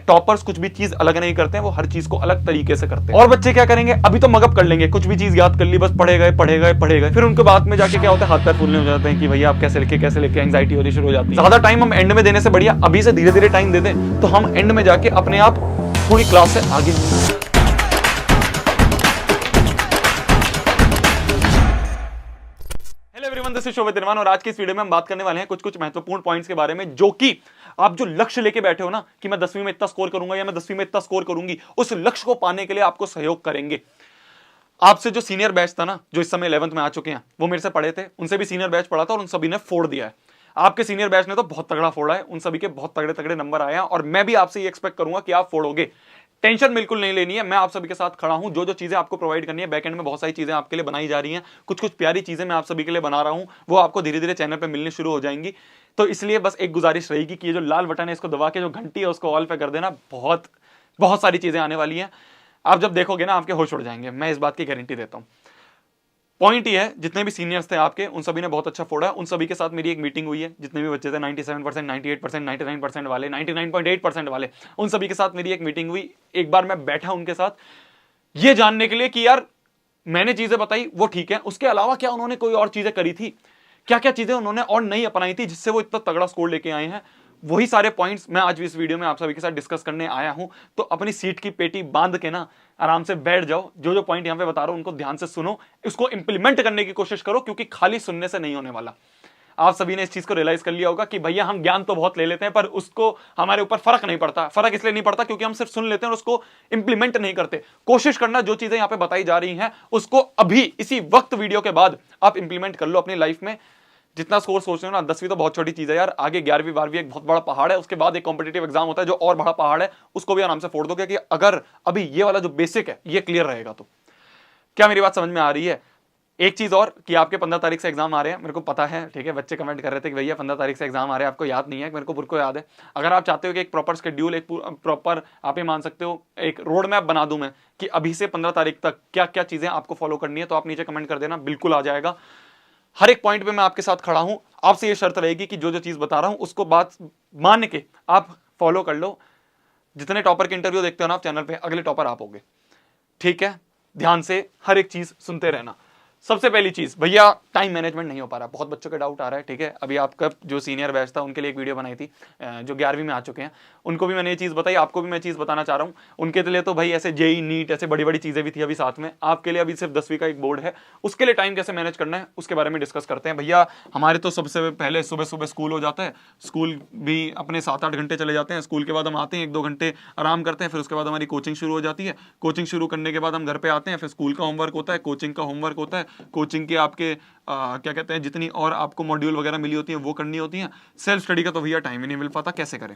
Toppers कुछ भी चीज अलग नहीं करते हैं, वो हर चीज को अलग तरीके से करते हैं। और बच्चे क्या करेंगे, अभी तो मगअप कर लेंगे, कुछ भी चीज याद कर ली, बस पढ़े गए, फिर उनके बाद में जाके क्या होता है, हाथ पैर फूलने हो जाते हैं कि भैया आप कैसे लिखे, एंग्जाइटी होनी शुरू हो जाती है। ज्यादा टाइम हम एंड में देने से बढ़िया अभी से धीरे धीरे टाइम दे दें, तो हम एंड में जाके अपने आप थोड़ी क्लास से आगे होंगे। दिस इज शोभित निर्माण और आज की इस वीडियो में हम बात करने वाले हैं कुछ महत्वपूर्ण पॉइंट्स के बारे में, जो कि आप जो लक्ष्य लेके बैठे हो ना कि मैं 10वीं में इतना स्कोर करूंगा या मैं 10वीं में इतना स्कोर करूंगी, उस लक्ष्य को पाने के लिए आपको सहयोग करेंगे। आपसे जो सीनियर बैच था ना, जो इस समय 11th में आ चुके हैं, वो मेरे से पढ़े थे, उनसे भी सीनियर बैच पढ़ा था और उन सभी ने फोड़ दिया है। आपके सीनियर बैच ने तो बहुत तगड़ा फोड़ा है, उन सभी के बहुत तगड़े तगड़े नंबर आए हैं और मैं भी आपसे ये एक्सपेक्ट करूंगा कि आप फोड़ोगे। टेंशन बिल्कुल नहीं लेनी है, मैं आप सभी के साथ खड़ा हूं। जो जो चीजें आपको प्रोवाइड करनी है, बैकएंड में बहुत सारी चीजें आपके लिए बनाई जा रही हैं, कुछ प्यारी चीजें मैं आप सभी के लिए बना रहा हूं, वो आपको धीरे धीरे चैनल पे मिलनी शुरू हो जाएंगी। तो इसलिए बस एक गुजारिश रहेगी कि ये जो लाल बटन है इसको दबा के जो घंटी है उसको ऑल पे कर देना। बहुत सारी चीजें आने वाली हैं, आप जब देखोगे ना आपके होश उड़ जाएंगे, मैं इस बात की गारंटी देता हूं। पॉइंट ये है, जितने भी सीनियर्स थे आपके, उन सभी ने बहुत अच्छा फोड़ा है। उन सभी के साथ मेरी एक मीटिंग हुई है, जितने भी बच्चे थे 97%, 98%, 99% वाले, 99.8% वाले, उन सभी के साथ मेरी एक मीटिंग हुई। एक बार मैं बैठा उनके साथ ये जानने के लिए कि यार मैंने चीजें बताई वो ठीक है, उसके अलावा क्या उन्होंने कोई और चीजें करी थी, क्या क्या चीजें उन्होंने और नहीं अपनाई थी जिससे वो इतना तगड़ा स्कोर लेके आए हैं। वही सारे पॉइंट्स मैं आज भी इस वीडियो में आप सभी के साथ डिस्कस करने आया हूं। तो अपनी सीट की पेटी बांध के ना आराम से बैठ जाओ, जो जो पॉइंट यहां पे बता रहा हूं उनको ध्यान से सुनो, इसको इंप्लीमेंट करने की कोशिश करो, क्योंकि खाली सुनने से नहीं होने वाला। आप सभी ने इस चीज को रियलाइज कर लिया होगा कि भैया हम ज्ञान तो बहुत ले लेते हैं, पर उसको हमारे ऊपर फर्क नहीं पड़ता। फर्क इसलिए नहीं पड़ता क्योंकि हम सिर्फ सुन लेते हैं और उसको इंप्लीमेंट नहीं करते। कोशिश करना जो चीजें यहां पे बताई जा रही हैं उसको अभी इसी वक्त वीडियो के बाद आप इंप्लीमेंट कर लो अपनी लाइफ में। जितना स्कोर सोच रहे हो ना, 10वीं तो बहुत छोटी चीज है यार, आगे 11वीं 12वीं एक बहुत बड़ा पहाड़ है, उसके बाद एक कॉम्पिटिटिव एग्जाम होता है जो और बड़ा पहाड़ है, उसको भी आराम से फोड़ दोगे। कि अगर अभी ये वाला जो बेसिक है ये क्लियर रहेगा तो। क्या मेरी बात समझ में आ रही है? एक चीज और कि आपके 15 तारीख से एग्जाम आ रहे हैं, मेरे को पता है, ठीक है। बच्चे कमेंट कर रहे थे कि भैया 15 तारीख से एग्जाम आ रहे हैं, आपको याद नहीं है। मेरे को पूरे को याद है। अगर आप चाहते हो कि एक प्रॉपर शेड्यूल, एक प्रॉपर, आप ये मान सकते हो एक रोड मैप बना दूं मैं कि अभी से 15 तारीख तक क्या क्या चीजें आपको फॉलो करनी है, तो आप नीचे कमेंट कर देना, बिल्कुल आ जाएगा। हर एक पॉइंट पे मैं आपके साथ खड़ा हूं। आपसे ये शर्त रहेगी कि जो जो चीज बता रहा हूं उसको बात मान के आप फॉलो कर लो। जितने टॉपर के इंटरव्यू देखते हो ना आप चैनल पे, अगले टॉपर आप होगे, ठीक है। ध्यान से हर एक चीज सुनते रहना। सबसे पहली चीज, भैया टाइम मैनेजमेंट नहीं हो पा रहा, बहुत बच्चों का डाउट आ रहा है, ठीक है। अभी आपका जो सीनियर बैच था उनके लिए एक वीडियो बनाई थी, जो 11वीं में आ चुके हैं, उनको भी मैंने ये चीज बताई, आपको भी मैं चीज बताना चाह रहा हूँ। उनके लिए तो भाई ऐसे जेई नीट ऐसे बड़ी बड़ी चीजें भी थी अभी साथ में। आपके लिए अभी सिर्फ 10वीं का एक बोर्ड है, उसके लिए टाइम कैसे मैनेज करना है उसके बारे में डिस्कस करते हैं। भैया हमारे तो सबसे पहले सुबह सुबह स्कूल हो जाता है, स्कूल भी अपने 7-8 घंटे चले जाते हैं। स्कूल के बाद हम आते हैं, 1-2 घंटे आराम करते हैं, फिर उसके बाद हमारी कोचिंग शुरू हो जाती है। कोचिंग शुरू करने के बाद हम घर पे आते हैं, फिर स्कूल का होमवर्क होता है, कोचिंग का होमवर्क होता है, कोचिंग के आपके क्या कहते हैं जितनी और आपको मॉड्यूल वगैरह मिली होती है वो करनी होती है। सेल्फ स्टडी का तो भैया टाइम ही नहीं मिल पाता, कैसे करें?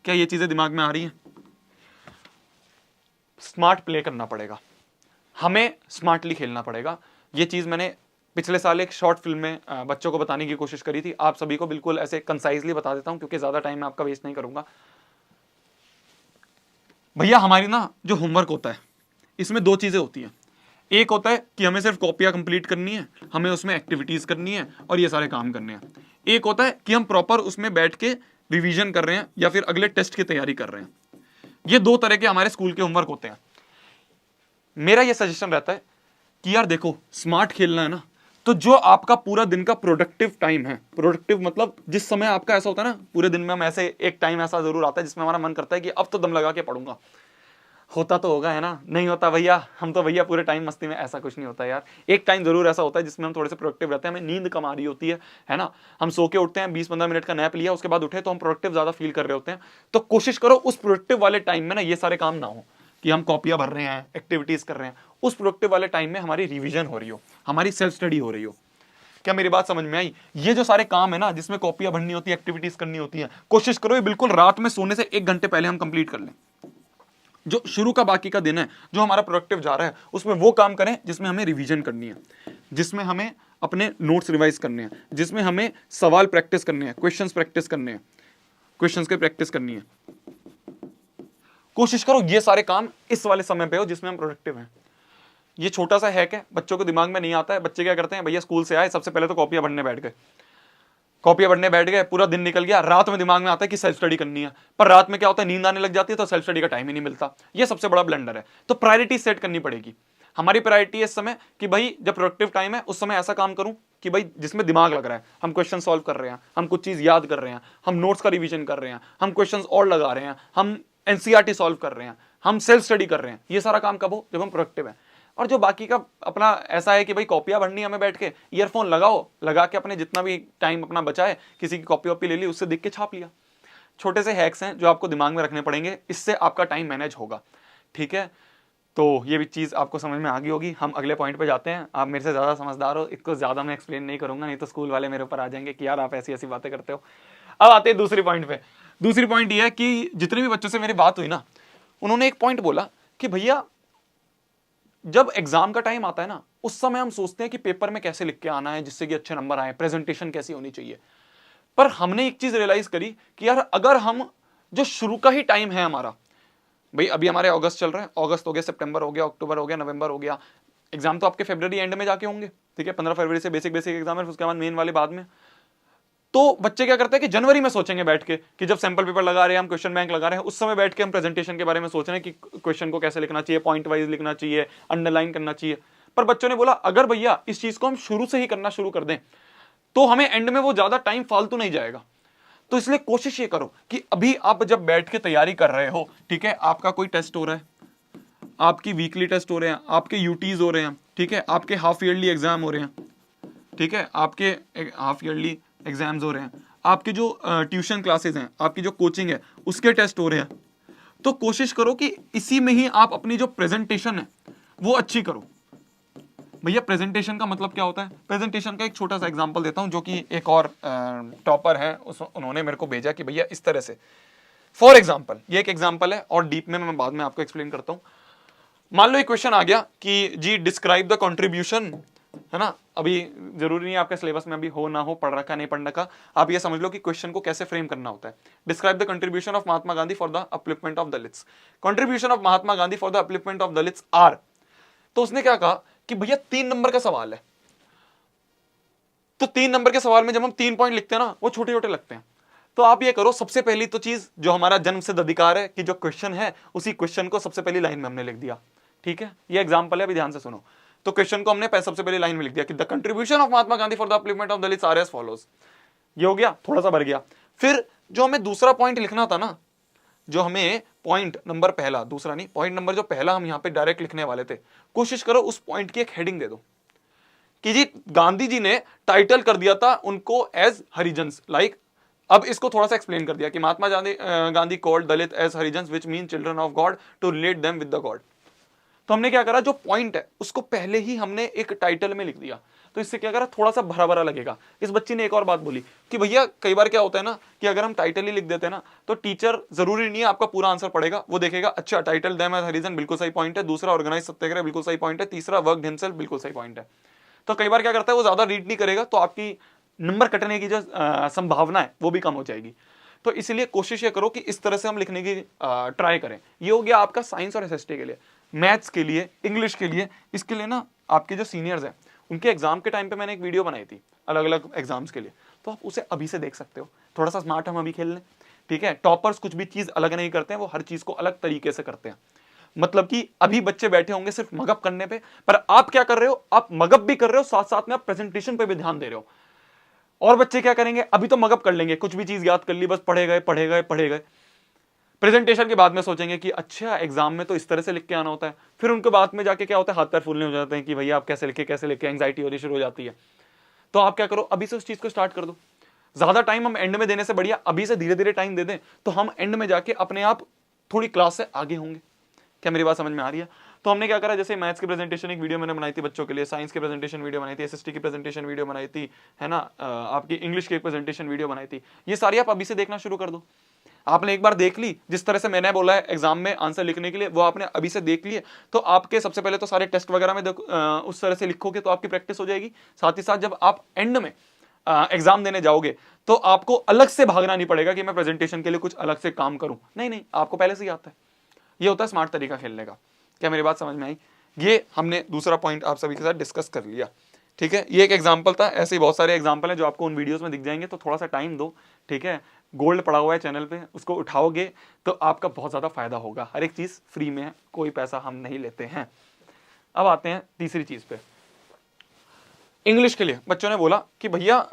क्या ये चीजें दिमाग में आ रही हैं? स्मार्ट प्ले करना पड़ेगा, हमें स्मार्टली खेलना पड़ेगा। ये चीज मैंने पिछले साल एक शॉर्ट फिल्म में बच्चों को बताने की कोशिश करी थी। आप सभी को बिल्कुल ऐसे कंसाइजली बता देता हूं क्योंकि ज्यादा टाइम मैं आपका वेस्ट नहीं करूंगा। भैया हमारी ना जो होमवर्क होता है इसमें 2 चीजें होती हैं। एक होता है कि हमें सिर्फ कॉपियां कंप्लीट करनी है, हमें उसमें एक्टिविटीज करनी है और ये सारे काम करने हैं। एक होता है कि हम प्रॉपर उसमें बैठ के रिवीजन कर रहे हैं या फिर अगले टेस्ट की तैयारी कर रहे हैं। ये 2 तरह के हमारे स्कूल के होमवर्क होते हैं। मेरा ये सजेशन रहता है कि यार देखो, स्मार्ट खेलना है ना, तो जो आपका पूरा दिन का प्रोडक्टिव टाइम है, प्रोडक्टिव मतलब जिस समय आपका ऐसा होता है ना, पूरे दिन में हम ऐसे एक टाइम ऐसा जरूर आता है जिसमें हमारा मन करता है कि अब तो दम लगा के पढ़ूंगा। होता तो होगा, है ना? नहीं होता भैया, हम तो भैया पूरे टाइम मस्ती में, ऐसा कुछ नहीं होता यार। एक टाइम जरूर ऐसा होता है जिसमें हम थोड़े से प्रोडक्टिव रहते हैं, हमें नींद कम आ रही होती है ना। हम सो के उठते हैं, 20-15 मिनट का नैप लिया, उसके बाद उठे तो हम प्रोडक्टिव ज्यादा फील कर रहे होते हैं। तो कोशिश करो उस प्रोडक्टिव वाले टाइम में ना ये सारे काम ना हो कि हम कॉपियां भर रहे हैं, एक्टिविटीज कर रहे हैं। उस प्रोडक्टिव वाले टाइम में हमारी रिविजन हो रही हो, हमारी सेल्फ स्टडी हो रही हो। क्या मेरी बात समझ में आई? ये जो सारे काम है ना जिसमें कॉपियां भरनी होती है, एक्टिविटीज करनी होती है, कोशिश करो ये बिल्कुल रात में सोने से 1 घंटे पहले हम कंप्लीट कर लें। जो शुरू का बाकी का दिन है, जो हमारा प्रोडक्टिव जा रहा है, उसमें वो काम करें जिसमें हमें रिवीजन करनी है, जिसमें हमें अपने नोट्स रिवाइज करने हैं, जिसमें हमें सवाल प्रैक्टिस करने हैं, क्वेश्चंस प्रैक्टिस करने हैं, क्वेश्चंस की प्रैक्टिस करनी है। कोशिश करो ये सारे काम इस वाले समय पे हो जिसमें हम प्रोडक्टिव हैं। ये छोटा सा हैक है, बच्चों को दिमाग में नहीं आता है। बच्चे क्या करते हैं, भैया स्कूल से आए, सबसे पहले तो कॉपियां भरने बैठ गए। कॉपियां पढ़ने बैठ गए, पूरा दिन निकल गया, रात में दिमाग में आता है कि सेल्फ स्टडी करनी है, पर रात में क्या होता है, नींद आने लग जाती है, तो सेल्फ स्टडी का टाइम ही नहीं मिलता। ये सबसे बड़ा ब्लंडर है। तो प्रायोरिटी सेट करनी पड़ेगी। हमारी प्रायोरिटी है इस समय कि भाई जब प्रोडक्टिव टाइम है उस समय ऐसा काम करूं कि भाई जिसमें दिमाग लग रहा है, हम क्वेश्चन सॉल्व कर रहे हैं, हम कुछ चीज याद कर रहे हैं, हम नोट्स का रिवीजन कर रहे हैं, हम क्वेश्चंस और लगा रहे हैं, हम एनसीईआरटी सॉल्व कर रहे हैं, हम सेल्फ स्टडी कर रहे हैं। ये सारा काम कब हो, जब हम प्रोडक्टिव हैं। और जो बाकी का अपना ऐसा है कि भाई कॉपियां पढ़नी हमें बैठ के, ईयरफोन लगाओ, लगा के अपने जितना भी टाइम अपना बचा है किसी की कॉपी वॉपी ले ली, उससे देख के छाप लिया। छोटे से हैक्स हैं जो आपको दिमाग में रखने पड़ेंगे, इससे आपका टाइम मैनेज होगा। ठीक है, तो ये भी चीज़ आपको समझ में आ गई होगी। हम अगले पॉइंट पे जाते हैं। आप मेरे से ज़्यादा समझदार हो, इसको ज़्यादा मैं एक्सप्लेन नहीं करूंगा, नहीं तो स्कूल वाले मेरे ऊपर आ जाएंगे कि यार आप ऐसी ऐसी बातें करते हो। अब आते हैं दूसरी पॉइंट पे। दूसरी पॉइंट ये है कि जितने भी बच्चों से मेरी बात हुई ना, उन्होंने एक पॉइंट बोला कि भैया जब एग्जाम का टाइम आता है ना, उस समय हम सोचते हैं कि पेपर में कैसे लिख के आना है जिससे कि अच्छे नंबर आए, प्रेजेंटेशन कैसी होनी चाहिए। पर हमने एक चीज रियलाइज करी कि यार अगर हम जो शुरू का ही टाइम है हमारा, भाई अभी हमारे अगस्त चल रहा है, अगस्त हो गया, सितंबर हो गया, अक्टूबर हो गया, नवंबर हो गया, एग्जाम तो आपके फरवरी एंड में जाके होंगे। ठीक है, 15 फरवरी से बेसिक एग्जाम है, उसके बाद मेन वाले बाद में। तो बच्चे क्या करते हैं कि जनवरी में सोचेंगे बैठ के कि जब सैंपल पेपर लगा रहे हैं, हम क्वेश्चन बैंक लगा रहे हैं, उस समय बैठ के हम प्रेजेंटेशन के बारे में सोच रहे हैं कि क्वेश्चन को कैसे लिखना चाहिए, पॉइंट वाइज लिखना चाहिए, अंडरलाइन करना चाहिए। पर बच्चों ने बोला अगर भैया इस चीज को हम शुरू से ही करना शुरू कर दें तो हमें एंड में वो ज्यादा टाइम फालतू नहीं जाएगा। तो इसलिए कोशिश ये करो कि अभी आप जब बैठ के तैयारी कर रहे हो, ठीक है, आपका कोई टेस्ट हो रहा है, आपकी वीकली टेस्ट हो रहे हैं, आपके यूटीज हो रहे हैं, ठीक है, आपके हाफ ईयरली एग्जाम हो रहे हैं, ठीक है, आपके हाफ ईयरली एग्जाम्स हो रहे हैं, आपके जो ट्यूशन क्लासेस हैं, आपकी जो कोचिंग है उसके टेस्ट हो रहे हैं। तो कोशिश करो कि इसी में ही आप अपनी जो प्रेजेंटेशन है वो अच्छी करो। भैया प्रेजेंटेशन का मतलब क्या होता है? प्रेजेंटेशन का एक छोटा सा एग्जांपल देता हूं, जो कि एक और टॉपर है उन्होंने मेरे को भेजा कि भैया इस तरह से, फॉर एग्जांपल, ये एक एग्जांपल है और डीप में मैं बाद में आपको एक्सप्लेन करता हूं। मान लो एक क्वेश्चन आ गया कि जी डिस्क्राइब द कंट्रीब्यूशन, है ना, अभी जरूरी नहीं आपके सिलेबस में अभी हो ना हो, पढ़ रखा नहीं पढ़ रखा, आप ये समझ लो कि क्वेश्चन को कैसे फ्रेम करना होता है। Describe the contribution of Mahatma Gandhi for the upliftment of Dalits. Contribution of Mahatma Gandhi for the upliftment of Dalits are. तो उसने क्या कहा कि भैया 3 नंबर का सवाल है, तो 3 नंबर के सवाल में जब हम 3 पॉइंट लिखते हैं ना, वो छोटे छोटे लगते हैं। तो आप ये करो, सबसे पहली तो चीज जो हमारा जन्मसिद्ध अधिकार है कि जो क्वेश्चन है उसी क्वेश्चन को सबसे पहली लाइन में हमने लिख दिया। ठीक है, ये एग्जांपल है, अभी ध्यान से सुनो। तो क्वेश्चन को हमने सबसे पहली लाइन में लिख दिया कि the contribution of Mahatma Gandhi for the upliftment of Dalits are as follows. ये हो गया, थोड़ा सा भर गया। फिर जो हमें दूसरा पॉइंट लिखना था ना, जो हमें पॉइंट नंबर पहला, दूसरा नहीं, पॉइंट नंबर जो पहला हम यहां पे डायरेक्ट लिखने वाले थे, कोशिश करो उस पॉइंट की एक हेडिंग दे दो कि जी गांधी जी ने टाइटल कर दिया था उनको एज हरिजन्स, लाइक अब इसको थोड़ा सा एक्सप्लेन कर दिया कि Mahatma Gandhi called Dalit as Harijans which mean children of God to relate them with the God. तो हमने क्या करा, जो पॉइंट है उसको पहले ही हमने एक टाइटल में लिख दिया। तो इससे क्या करा, थोड़ा सा भरा भरा लगेगा। इस बच्ची ने एक और बात बोली कि भैया कई बार क्या होता है ना कि अगर हम टाइटल ही लिख देते हैं ना, तो टीचर जरूरी नहीं है आपका पूरा आंसर पढ़ेगा, वो देखेगा अच्छा टाइटल देम एज हरिजन, बिल्कुल सही पॉइंट है, दूसरा ऑर्गेनाइज सत्याग्रह, बिल्कुल सही पॉइंट है, तीसरा वर्क हिमसेल्फ, बिल्कुल सही पॉइंट है। तो कई बार क्या करता है, वो ज्यादा रीड नहीं करेगा, तो आपकी नंबर कटने की जो संभावना है वो भी कम हो जाएगी। तो इसलिए कोशिश ये करो कि इस तरह से हम लिखने की ट्राई करें। ये हो गया आपका साइंस और एसएसटी के लिए। मैथ्स के लिए, इंग्लिश के लिए, इसके लिए ना आपके जो सीनियर्स हैं उनके एग्जाम के टाइम पे मैंने एक वीडियो बनाई थी अलग अलग एग्जाम्स के लिए, तो आप उसे अभी से देख सकते हो। थोड़ा सा स्मार्ट हम अभी खेल लें, ठीक है। टॉपर्स कुछ भी चीज अलग नहीं करते हैं, वो हर चीज को अलग तरीके से करते हैं। मतलब कि अभी बच्चे बैठे होंगे सिर्फ मगअप करने पे, पर आप क्या कर रहे हो, आप मगअप भी कर रहे हो, साथ साथ में आप प्रेजेंटेशन पे भी ध्यान दे रहे हो। और बच्चे क्या करेंगे, अभी तो मगअप कर लेंगे, कुछ भी चीज याद कर ली, बस पढ़े गए पढ़े गए पढ़े गए। प्रेजेंटेशन के बाद में सोचेंगे कि अच्छा एग्जाम में तो इस तरह से लिख के आना होता है। फिर उनके बाद में जाके क्या होता है, हाथ पैर फूलने हो जाते हैं कि भैया आप कैसे लिखे, एंग्जाइटी होनी शुरू हो जाती है। तो आप क्या करो, अभी से उस चीज को स्टार्ट कर दो। ज्यादा टाइम हम एंड में देने से बढ़िया अभी से धीरे धीरे टाइम दे दें, तो हम एंड में जाके अपने आप थोड़ी क्लास से आगे होंगे। क्या मेरी बात समझ में आ रही है? तो हमने क्या करा, जैसे मैथ्स की प्रेजेंटेशन एक वीडियो मैंने बनाई थी बच्चों के लिए, साइंस की प्रेजेंटेशन वीडियो बनाई थी, एसएसटी की प्रेजेंटेशन वीडियो बनाई थी, है ना, आपकी इंग्लिश की प्रेजेंटेशन वीडियो बनाई थी। ये सारी आप अभी से देखना शुरू कर दो। आपने एक बार देख ली, जिस तरह से मैंने बोला है एग्जाम में आंसर लिखने के लिए, वो आपने अभी से देख लिए, तो आपके सबसे पहले तो सारे टेस्ट वगैरह में उस तरह से लिखोगे तो आपकी प्रैक्टिस हो जाएगी। साथ ही साथ जब आप एंड में एग्जाम देने जाओगे तो आपको अलग से भागना नहीं पड़ेगा कि मैं प्रेजेंटेशन के लिए कुछ अलग से काम करूं। नहीं, आपको पहले से ही आता है। ये होता है स्मार्ट तरीका खेलने का। क्या मेरी बात समझ में आई? ये हमने दूसरा पॉइंट आप सभी के साथ डिस्कस कर लिया, ठीक है, ये एक एग्जाम्पल था, ऐसे ही बहुत सारे एग्जाम्पल हैं जो आपको उन वीडियोस में दिख जाएंगे, तो थोड़ा सा टाइम दो। ठीक है, गोल्ड पड़ा हुआ है चैनल पे, उसको उठाओगे तो आपका बहुत ज़्यादा फायदा होगा। हर एक चीज़ फ्री में है, कोई पैसा हम नहीं लेते हैं। अब आते हैं तीसरी चीज़ पे, इंग्लिश के लिए। बच्चों ने बोला कि भैया,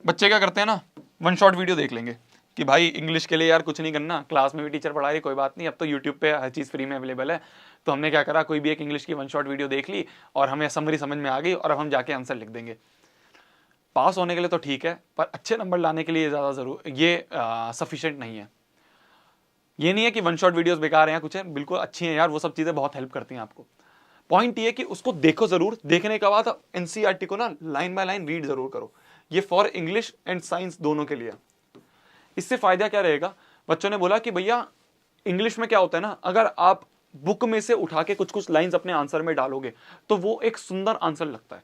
बच्चे क्या करते हैं ना, वन शॉट वीडियो देख लेंगे कि भाई इंग्लिश के लिए यार कुछ नहीं करना, क्लास में भी टीचर पढ़ा रही, कोई बात नहीं, अब तो यूट्यूब पे हर चीज़ फ्री में अवेलेबल है। तो हमने क्या करा, कोई भी एक इंग्लिश की वन शॉट वीडियो देख ली और हमें समरी समझ में आ गई और अब हम जाके आंसर लिख देंगे। पास होने के लिए तो ठीक है, पर अच्छे नंबर लाने के लिए ज़्यादा सफिशिएंट नहीं है। ये नहीं है कि वन शॉट वीडियोस बेकार हैं या कुछ है, बिल्कुल अच्छी हैं यार, वो सब चीज़ें बहुत हेल्प करती हैं आपको। पॉइंट ये है कि उसको देखो जरूर, देखने के बाद एनसीईआरटी को ना लाइन बाय लाइन रीड जरूर करो। ये फॉर इंग्लिश एंड साइंस दोनों के लिए। इससे फायदा क्या रहेगा, बच्चों ने बोला कि भैया इंग्लिश में क्या होता है ना, अगर आप बुक में से उठा के कुछ कुछ लाइंस अपने आंसर में डालोगे तो वो एक सुंदर आंसर लगता है।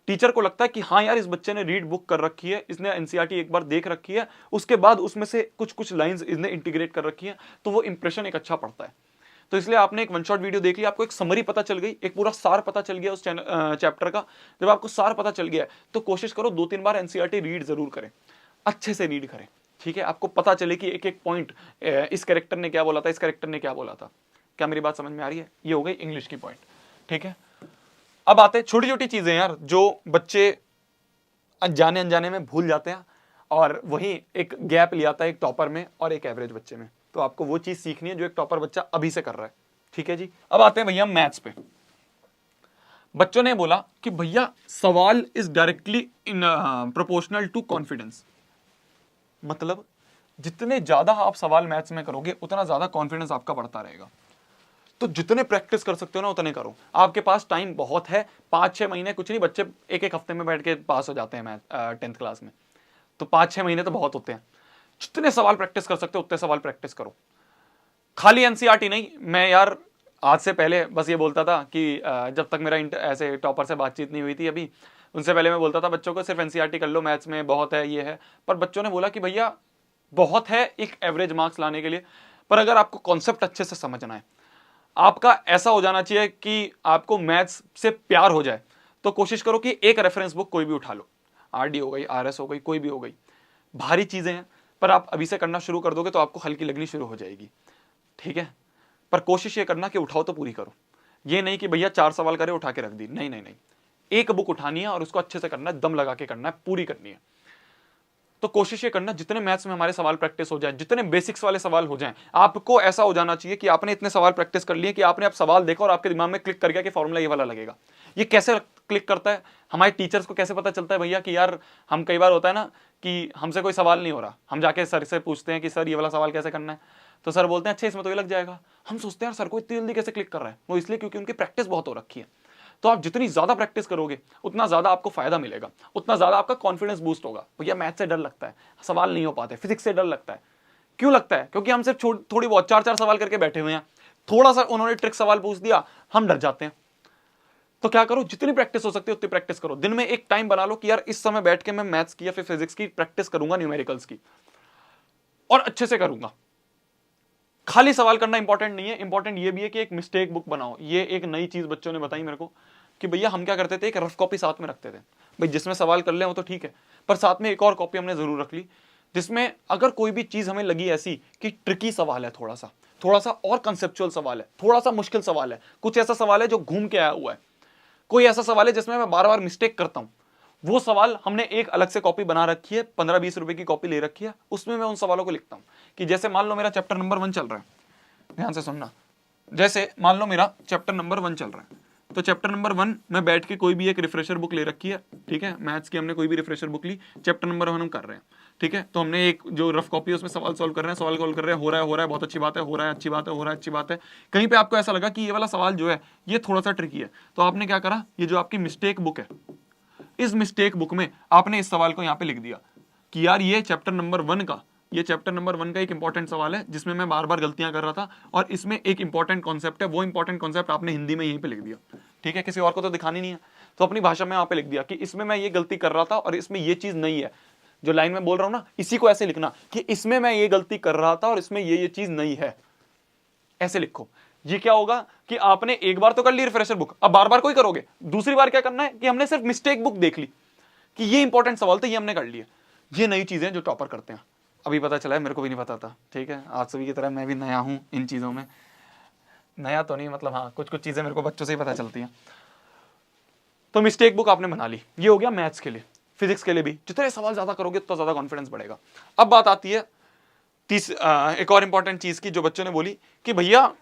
टीचर को लगता है कि हाँ यार, इस बच्चे ने रीड बुक कर रखी है, इसने एनसीईआरटी एक बार देख रखी है, उसके बाद उसमें से कुछ कुछ लाइंस इसने इंटीग्रेट कर रखी है, तो वो इंप्रेशन एक अच्छा पड़ता है। तो इसलिए आपने एक वन शॉट वीडियो देख ली, आपको एक समरी पता चल गई, एक पूरा सार पता चल गया उस चैप्टर का। जब आपको सार पता चल गया तो कोशिश करो 2-3 बार एनसीईआरटी रीड जरूर करें, अच्छे से रीड करें। ठीक है, आपको पता चले कि एक एक पॉइंट, इस कैरेक्टर ने क्या बोला था, इस कैरेक्टर ने क्या बोला था। क्या मेरी बात समझ में आ रही है? ये हो गई इंग्लिश की पॉइंट। ठीक है, अब आते हैं छोटी छोटी चीजें यार जो बच्चे अनजाने अनजाने में भूल जाते हैं, और वही एक गैप ले आता है एक टॉपर में और एक एवरेज बच्चे में। तो आपको वो चीज सीखनी है जो एक टॉपर बच्चा अभी से कर रहा है। ठीक है जी, अब आते हैं भैया मैथ्स पे। बच्चों ने बोला कि भैया सवाल is directly in proportional to confidence. मतलब जितने ज्यादा आप सवाल मैथ्स में करोगे उतना ज्यादा कॉन्फिडेंस आपका बढ़ता रहेगा। तो जितने प्रैक्टिस कर सकते हो ना उतने करो। आपके पास टाइम बहुत है, 5-6 महीने कुछ नहीं, बच्चे एक एक हफ्ते में बैठ के पास हो जाते हैं मैथ 10th क्लास में। तो 5-6 महीने तो बहुत होते हैं। जितने सवाल प्रैक्टिस कर सकते हो उतने सवाल प्रैक्टिस करो। खाली एनसीईआरटी नहीं। मैं यार आज से पहले बस ये बोलता था कि जब तक मेरा ऐसे टॉपर से बातचीत नहीं हुई थी अभी, उनसे पहले मैं बोलता था बच्चों को सिर्फ एनसीईआरटी कर लो, मैथ्स में बहुत है, ये है। पर बच्चों ने बोला कि भैया बहुत है एक एवरेज मार्क्स लाने के लिए, पर अगर आपको कॉन्सेप्ट अच्छे से समझना है, आपका ऐसा हो जाना चाहिए कि आपको मैथ्स से प्यार हो जाए, तो कोशिश करो कि एक रेफरेंस बुक कोई भी उठा लो। आरडी हो गई, आरएस हो गई, कोई भी हो गई। भारी चीजें हैं, पर आप अभी से करना शुरू कर दोगे तो आपको हल्की लगनी शुरू हो जाएगी। ठीक है, पर कोशिश ये करना कि उठाओ तो पूरी करो। ये नहीं कि भैया 4 सवाल करे उठा के रख दी, नहीं नहीं नहीं। एक बुक उठानी है और उसको अच्छे से करना है, दम लगा के करना है, पूरी करनी है। तो कोशिश ये करना जितने मैथ्स में हमारे सवाल प्रैक्टिस हो जाए, जितने बेसिक्स वाले सवाल हो जाएं, आपको ऐसा हो जाना चाहिए कि आपने इतने सवाल प्रैक्टिस कर लिए कि आपने अब सवाल देखा और आपके दिमाग में क्लिक कर गया कि फॉर्मूला ये वाला लगेगा। ये कैसे क्लिक करता है, हमारे टीचर्स को कैसे पता चलता है भैया कि यार, हम कई बार होता है ना कि हमसे कोई सवाल नहीं हो रहा, हम जाके सर से पूछते हैं कि सर ये वाला सवाल कैसे करना है, तो सर बोलते हैं अच्छा इसमें तो ये लग जाएगा। हम सोचते हैं सर को इतनी जल्दी कैसे क्लिक कर रहा है, वो इसलिए क्योंकि उनकी प्रैक्टिस बहुत हो रखी है। तो आप जितनी ज्यादा प्रैक्टिस करोगे उतना ज्यादा आपको फायदा मिलेगा, उतना ज्यादा आपका कॉन्फिडेंस बूस्ट होगा। भैया मैथ से डर लगता है, सवाल नहीं हो पाते, फिजिक्स से डर लगता है। क्यों लगता है? क्योंकि हम सिर्फ थोड़ी बहुत 4-4 सवाल करके बैठे हुए हैं, थोड़ा सा उन्होंने ट्रिक सवाल पूछ दिया, हम डर जाते हैं। तो क्या करो, जितनी प्रैक्टिस हो सकती है उतनी प्रैक्टिस करो। दिन में एक टाइम बना लो कि यार इस समय बैठ के मैं मैथ्स की या फिर फिजिक्स की प्रैक्टिस करूंगा, न्यूमेरिकल्स की, और अच्छे से करूंगा। खाली सवाल करना इंपॉर्टेंट नहीं है, इंपॉर्टेंट ये भी है कि एक मिस्टेक बुक बनाओ। ये एक नई चीज बच्चों ने बताई मेरे को कि भैया हम क्या करते थे, एक रफ कॉपी साथ में रखते थे। भाई जिसमें सवाल कर ले वो तो ठीक है, पर साथ में एक और कॉपी हमने जरूर रख ली, जिसमें अगर कोई भी चीज हमें लगी ऐसी कि ट्रिकी सवाल है, थोड़ा सा और कंसेप्चुअल सवाल है, थोड़ा सा मुश्किल सवाल है, कुछ ऐसा सवाल है जो घूम के आया हुआ है, कोई ऐसा सवाल है जिसमें मैं बार बार मिस्टेक करता हूं, वो सवाल हमने एक अलग से कॉपी बना रखी है, 15-20 रुपए की कॉपी ले रखी है, उसमें मैं उन सवालों को लिखता हूं। कि जैसे मान लो मेरा चैप्टर नंबर 1 चल रहा है, ध्यान से सुनना, जैसे मान लो मेरा चैप्टर नंबर 1 चल रहा है, तो चैप्टर नंबर 1 में बैठ के कोई भी एक रिफ्रेशर बुक ले रखी है। ठीक है, मैथ्स की हमने कोई भी रिफ्रेशर बुक ली, चैप्टर नंबर 1 हम कर रहे हैं। ठीक है, तो हमने एक जो रफ कॉपी है उसमें सवाल सॉल्व कर रहे हैं, सवाल सॉल्व कर रहे हैं, हो रहा है, बहुत अच्छी बात है, हो रहा है, अच्छी बात है, हो रहा है, अच्छी बात है। कहीं पे आपको ऐसा लगा कि ये वाला सवाल जो है ये थोड़ा सा ट्रिकी है, तो आपने क्या करा, ये जो आपकी मिस्टेक बुक है, इस मिस्टेक बुक में आपने इस सवाल को यहाँ पे लिख दिया कि यार ये चैप्टर नंबर 1 का एक इंपॉर्टेंट सवाल है जिसमें मैं बार बार गलतियां कर रहा था, और इसमें एक इंपॉर्टेंट कॉन्सेप्ट है, वो इंपॉर्टेंट कॉन्सेप्ट आपने हिंदी में यहीं पे लिख दिया। ठीक है, किसी और को तो दिखानी नहीं है, तो अपनी भाषा में यहाँ पे लिख दिया कि इसमें मैं ये गलती कर रहा था और इसमें ये चीज नहीं है। जो लाइन में बोल रहा हूं ना, इसी को ऐसे लिखना कि इसमें मैं ये गलती कर रहा था और इसमें ये चीज नहीं है। ऐसे लिखो। ये क्या होगा कि आपने एक बार तो कर ली रिफ्रेशर बुक, अब बार बार कोई करोगे, दूसरी बार क्या करना है कि हमने सिर्फ मिस्टेक बुक देख ली कि ये इंपॉर्टेंट सवाल था, ये हमने कर लिया। ये नई चीजें जो टॉपर करते हैं, अभी पता चला है, मेरे को भी नहीं पता था। ठीक है, आप सभी की तरह मैं भी नया हूं इन चीजों में, नया तो नहीं मतलब हाँ, कुछ कुछ चीजें मेरे को बच्चों से ही पता चलती हैं। तो मिस्टेक बुक आपने बना ली, ये हो गया मैथ्स के लिए। फिजिक्स के लिए भी जितने सवाल ज्यादा करोगे उतना ज्यादा कॉन्फिडेंस बढ़ेगा। अब बात आती है एक और इंपॉर्टेंट चीज की, जो बच्चों ने बोली कि भैया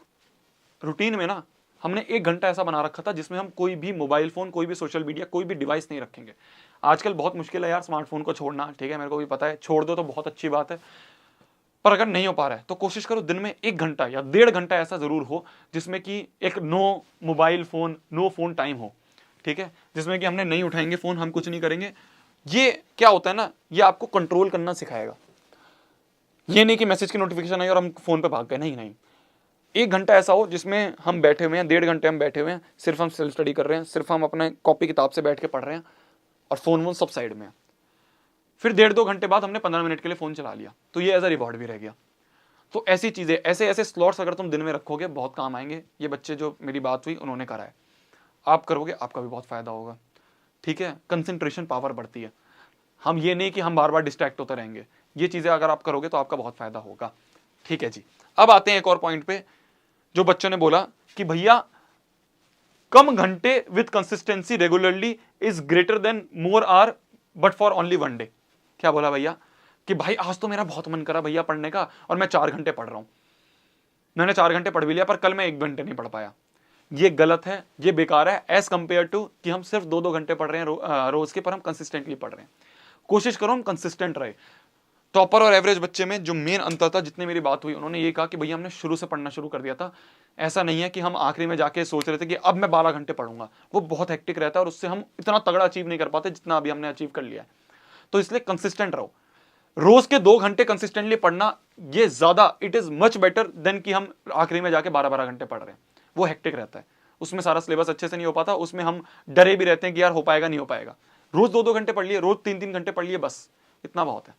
रूटीन में ना हमने 1 घंटा ऐसा बना रखा था जिसमें हम कोई भी मोबाइल फोन, कोई भी सोशल मीडिया, कोई भी डिवाइस नहीं रखेंगे। आजकल बहुत मुश्किल है यार स्मार्टफोन को छोड़ना, ठीक है, मेरे को भी पता है, छोड़ दो तो बहुत अच्छी बात है, पर अगर नहीं हो पा रहा है तो कोशिश करो दिन में 1 घंटा या 1.5 घंटा ऐसा जरूर हो जिसमें कि एक no mobile phone, no phone time हो। ठीक है, जिसमें कि हमने नहीं उठाएंगे फोन, हम कुछ नहीं करेंगे। ये क्या होता है ना, ये आपको कंट्रोल करना सिखाएगा। ये नहीं कि मैसेज की नोटिफिकेशन आई और हम फोन पे भाग गए, नहीं नहीं। 1 घंटा ऐसा हो जिसमें हम बैठे हुए हैं, 1.5 घंटे हम बैठे हुए हैं, सिर्फ हम सेल्फ स्टडी कर रहे हैं, सिर्फ हम अपने कॉपी किताब से बैठ के पढ़ रहे हैं और फोन वोन सब साइड में है। फिर 1.5-2 घंटे बाद हमने 15 मिनट के लिए फोन चला लिया, तो ये एज अ रिवॉर्ड भी रह गया। तो ऐसी चीजें, ऐसे ऐसे स्लॉट्स अगर तुम दिन में रखोगे बहुत काम आएंगे। ये बच्चे जो मेरी बात हुई उन्होंने करा है, आप करोगे आपका भी बहुत फायदा होगा। ठीक है, कंसंट्रेशन पावर बढ़ती है। हम ये नहीं कि हम बार बार डिस्ट्रैक्ट होते रहेंगे, ये चीजें अगर आप करोगे तो आपका बहुत फायदा होगा। ठीक है जी, अब आते हैं एक और पॉइंट पे, जो बच्चों ने बोला कि भैया कम घंटे with consistency regularly is greater than more hour but for only 1 day. क्या बोला भैया कि भाई आज तो मेरा बहुत मन करा भैया पढ़ने का और मैं 4 घंटे पढ़ रहा हूं, मैंने 4 घंटे पढ़ भी लिया, पर कल मैं 1 घंटे नहीं पढ़ पाया। ये गलत है, ये बेकार है, एज कंपेयर टू कि हम सिर्फ 2-2 घंटे पढ़ रहे हैं रोज के, पर हम कंसिस्टेंटली पढ़ रहे हैं। कोशिश करो हम कंसिस्टेंट रहे। टॉपर और एवरेज बच्चे में जो मेन अंतर था, जितने मेरी बात हुई, उन्होंने ये कहा कि भैया हमने शुरू से पढ़ना शुरू कर दिया था। ऐसा नहीं है कि हम आखिरी में जाके सोच रहे थे कि अब मैं 12 घंटे पढ़ूंगा, वो बहुत हेक्टिक रहता है और उससे हम इतना तगड़ा अचीव नहीं कर पाते जितना अभी हमने अचीव कर लिया है। तो इसलिए कंसिस्टेंट रहो। रोज के 2 घंटे कंसिस्टेंटली पढ़ना, ये ज्यादा, it is much better than कि हम आखिरी में जाके 12-12 घंटे पढ़ रहे हैं। वो हेक्टिक रहता है, उसमें सारा सिलेबस अच्छे से नहीं हो पाता, उसमें हम डरे भी रहते हैं कि यार हो पाएगा नहीं हो पाएगा। रोज 2-2 घंटे पढ़ लिए, रोज 3-3 घंटे पढ़ लिए, बस इतना बहुत है।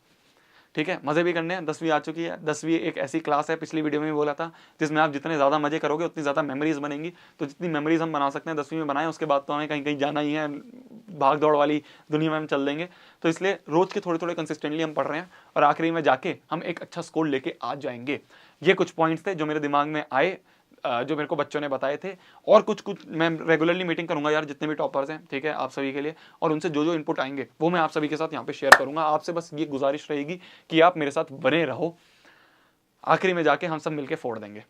ठीक है, मजे भी करने हैं। 10वीं आ चुकी है, 10वीं एक ऐसी क्लास है, पिछली वीडियो में भी बोला था, जिसमें आप जितने ज्यादा मजे करोगे उतनी ज्यादा मेमोरीज बनेंगी। तो जितनी मेमोरीज हम बना सकते हैं 10वीं में बनाएं, उसके बाद तो हमें कहीं कहीं जाना ही है, भाग दौड़ वाली दुनिया में हम चल देंगे। तो इसलिए रोज के थोड़े थोड़े कंसिस्टेंटली हम पढ़ रहे हैं और आखिरी में जाके हम एक अच्छा स्कोर लेके आ जाएंगे। ये कुछ पॉइंट्स थे जो मेरे दिमाग में आए, जो मेरे को बच्चों ने बताए थे। और कुछ मैं रेगुलरली मीटिंग करूंगा यार, जितने भी टॉपर्स हैं, ठीक है, आप सभी के लिए, और उनसे जो जो इनपुट आएंगे वो मैं आप सभी के साथ यहाँ पे शेयर करूंगा। आपसे बस ये गुजारिश रहेगी कि आप मेरे साथ बने रहो, आखिरी में जाके हम सब मिलकर फोड़ देंगे,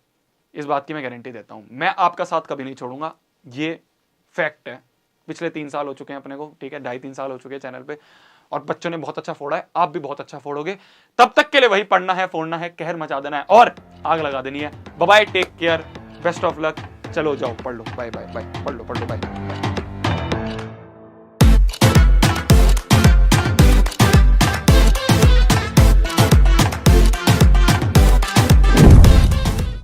इस बात की मैं गारंटी देता हूं। मैं आपका साथ कभी नहीं छोड़ूंगा, ये फैक्ट है। पिछले 3 साल हो चुके हैं अपने को, ठीक है, 2.5-3 साल हो चुके हैं चैनल पे, और बच्चों ने बहुत अच्छा फोड़ा है, आप भी बहुत अच्छा फोड़ोगे। तब तक के लिए वही पढ़ना है, फोड़ना है, कहर मचा देना है और आग लगा देनी है। Bye bye, take care, best of luck. चलो जाओ पढ़ लो, बाय बाय बाय, पढ़ लो बाय।